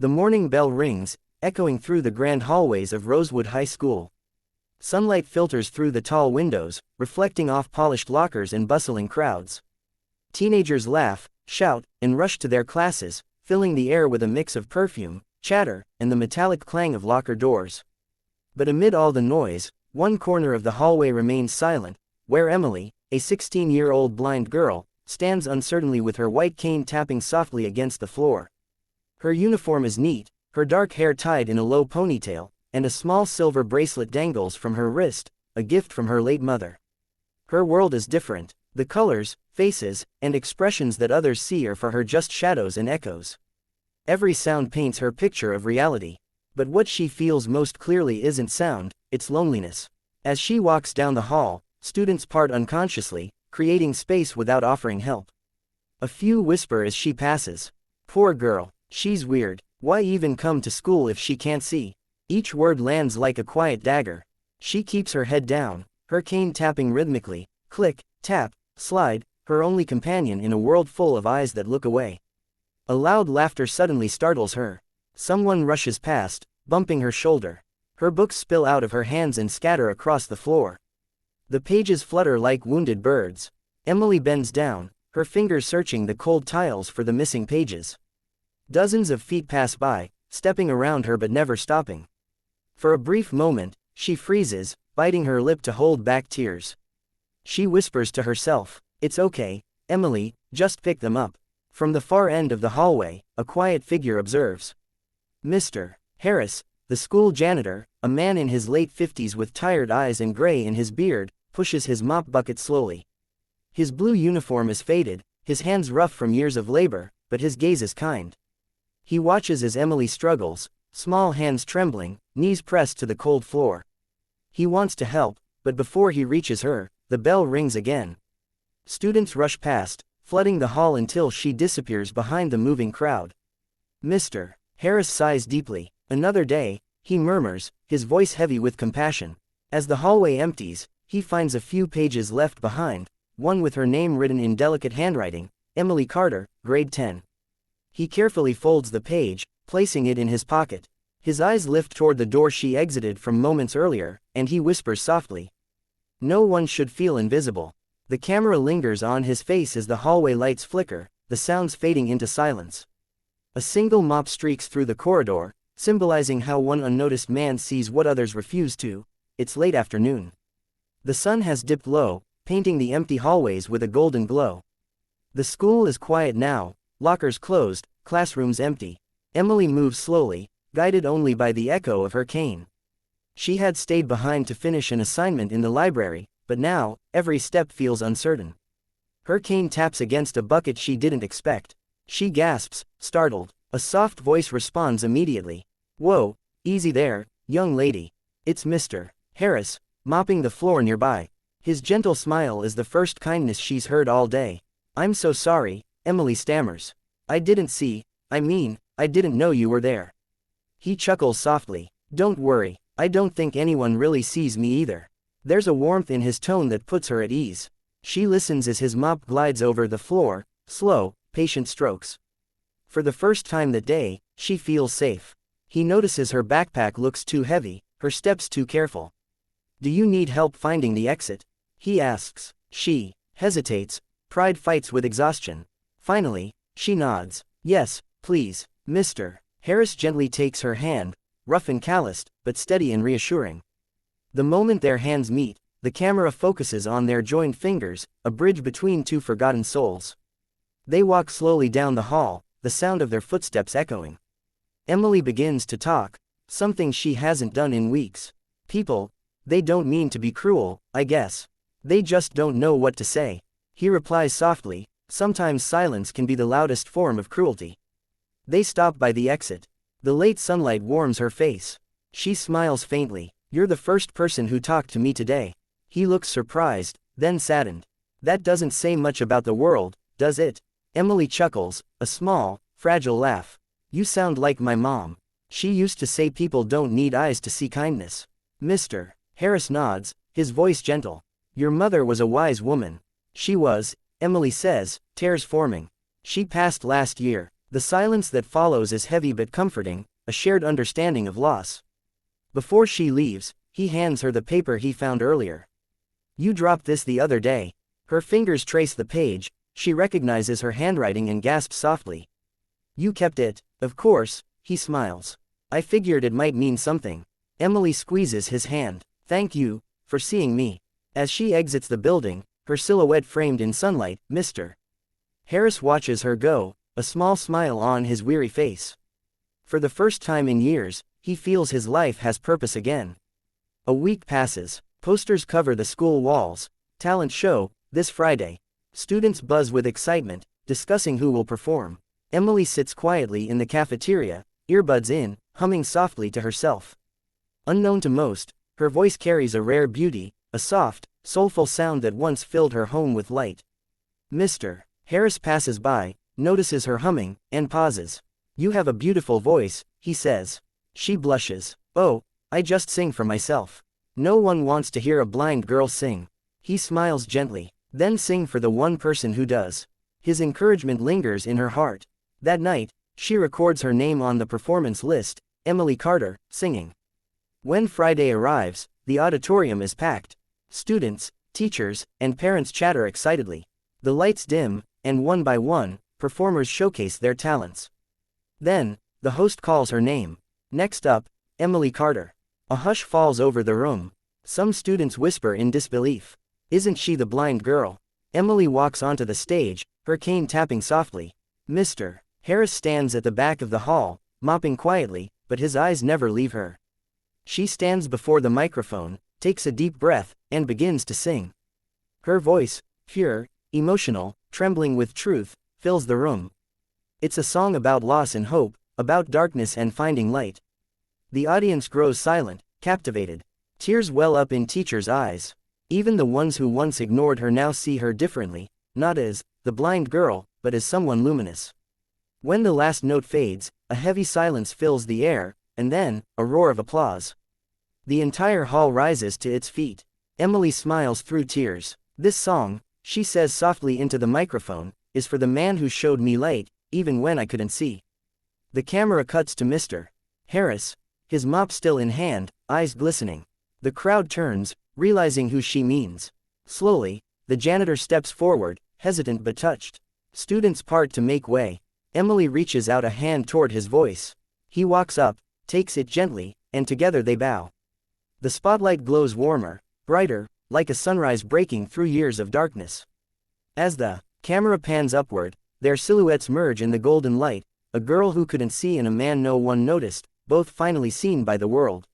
The morning bell rings, echoing through the grand hallways of Rosewood High School. Sunlight filters through the tall windows, reflecting off polished lockers and bustling crowds. Teenagers laugh, shout, and rush to their classes, filling the air with a mix of perfume, chatter, and the metallic clang of locker doors. But amid all the noise, one corner of the hallway remains silent, where Emily, a 16-year-old blind girl, stands uncertainly with her white cane tapping softly against the floor. Her uniform is neat, her dark hair tied in a low ponytail, and a small silver bracelet dangles from her wrist, a gift from her late mother. Her world is different. The colors, faces, and expressions that others see are for her just shadows and echoes. Every sound paints her picture of reality. But what she feels most clearly isn't sound, it's loneliness. As she walks down the hall, students part unconsciously, creating space without offering help. A few whisper as she passes. Poor girl, she's weird. Why even come to school if she can't see? Each word lands like a quiet dagger. She keeps her head down, her cane tapping rhythmically, click, tap, slide, her only companion in a world full of eyes that look away. A loud laughter suddenly startles her. Someone rushes past, bumping her shoulder. Her books spill out of her hands and scatter across the floor. The pages flutter like wounded birds. Emily bends down, her fingers searching the cold tiles for the missing pages. Dozens of feet pass by, stepping around her but never stopping. For a brief moment, she freezes, biting her lip to hold back tears. She whispers to herself, "It's okay, Emily, just pick them up." From the far end of the hallway, a quiet figure observes. Mr. Harris, the school janitor, a man in his late 50s with tired eyes and gray in his beard, pushes his mop bucket slowly. His blue uniform is faded, his hands rough from years of labor, but his gaze is kind. He watches as Emily struggles, small hands trembling, knees pressed to the cold floor. He wants to help, but before he reaches her, the bell rings again. Students rush past, flooding the hall until she disappears behind the moving crowd. Mr. Harris sighs deeply. Another day, he murmurs, his voice heavy with compassion. As the hallway empties, he finds a few pages left behind, one with her name written in delicate handwriting, Emily Carter, grade 10. He carefully folds the page, placing it in his pocket. His eyes lift toward the door she exited from moments earlier, and he whispers softly. No one should feel invisible. The camera lingers on his face as the hallway lights flicker, the sounds fading into silence. A single mop streaks through the corridor, symbolizing how one unnoticed man sees what others refuse to. It's late afternoon. The sun has dipped low, painting the empty hallways with a golden glow. The school is quiet now, lockers closed, classrooms empty. Emily moves slowly, guided only by the echo of her cane. She had stayed behind to finish an assignment in the library, but now, every step feels uncertain. Her cane taps against a bucket she didn't expect. She gasps, startled. A soft voice responds immediately. Whoa, easy there, young lady. It's Mr. Harris, mopping the floor nearby. His gentle smile is the first kindness she's heard all day. I'm so sorry, Emily stammers. I didn't see, I didn't know you were there. He chuckles softly. Don't worry, I don't think anyone really sees me either. There's a warmth in his tone that puts her at ease. She listens as his mop glides over the floor, slow, patient strokes. For the first time that day, she feels safe. He notices her backpack looks too heavy, her steps too careful. Do you need help finding the exit? He asks. She hesitates, pride fights with exhaustion. Finally, she nods. Yes, please. Mr. Harris gently takes her hand, rough and calloused, but steady and reassuring. The moment their hands meet, the camera focuses on their joined fingers, a bridge between two forgotten souls. They walk slowly down the hall, the sound of their footsteps echoing. Emily begins to talk, something she hasn't done in weeks. People, they don't mean to be cruel, I guess. They just don't know what to say. He replies softly, sometimes silence can be the loudest form of cruelty. They stop by the exit. The late sunlight warms her face. She smiles faintly. You're the first person who talked to me today. He looks surprised, then saddened. That doesn't say much about the world, does it? Emily chuckles, a small, fragile laugh. You sound like my mom. She used to say people don't need eyes to see kindness. Mr. Harris nods, his voice gentle. Your mother was a wise woman. She was, Emily says, tears forming. She passed last year, The silence that follows is heavy but comforting, a shared understanding of loss. Before she leaves, he hands her the paper he found earlier. You dropped this the other day. Her fingers trace the page, she recognizes her handwriting and gasps softly. You kept it, of course, he smiles. I figured it might mean something. Emily squeezes his hand. Thank you, for seeing me. As she exits the building, her silhouette framed in sunlight, Mr. Harris watches her go, a small smile on his weary face. For the first time in years, he feels his life has purpose again. A week passes. Posters cover the school walls. Talent show, this Friday. Students buzz with excitement, discussing who will perform. Emily sits quietly in the cafeteria, earbuds in, humming softly to herself. Unknown to most, her voice carries a rare beauty, a soft, soulful sound that once filled her home with light. Mr. Harris passes by, notices her humming, and pauses. You have a beautiful voice, he says. She blushes. Oh, I just sing for myself. No one wants to hear a blind girl sing. He smiles gently. Then sing for the one person who does. His encouragement lingers in her heart. That night, she records her name on the performance list, Emily Carter, singing. When Friday arrives, the auditorium is packed. Students, teachers, and parents chatter excitedly. The lights dim, and one by one, performers showcase their talents. Then, the host calls her name. Next up, Emily Carter. A hush falls over the room. Some students whisper in disbelief. Isn't she the blind girl? Emily walks onto the stage, her cane tapping softly. Mr. Harris stands at the back of the hall, mopping quietly, but his eyes never leave her. She stands before the microphone, takes a deep breath, and begins to sing. Her voice, pure, emotional, trembling with truth, fills the room. It's a song about loss and hope, about darkness and finding light. The audience grows silent, captivated. Tears well up in teachers' eyes. Even the ones who once ignored her now see her differently, not as the blind girl, but as someone luminous. When the last note fades, a heavy silence fills the air, and then, a roar of applause. The entire hall rises to its feet. Emily smiles through tears. This song, she says softly into the microphone, is for the man who showed me light, even when I couldn't see. The camera cuts to Mr. Harris, his mop still in hand, eyes glistening. The crowd turns, realizing who she means. Slowly, the janitor steps forward, hesitant but touched. Students part to make way. Emily reaches out a hand toward his voice. He walks up, takes it gently, and together they bow. The spotlight glows warmer, brighter, like a sunrise breaking through years of darkness. As the camera pans upward, their silhouettes merge in the golden light, a girl who couldn't see and a man no one noticed, both finally seen by the world.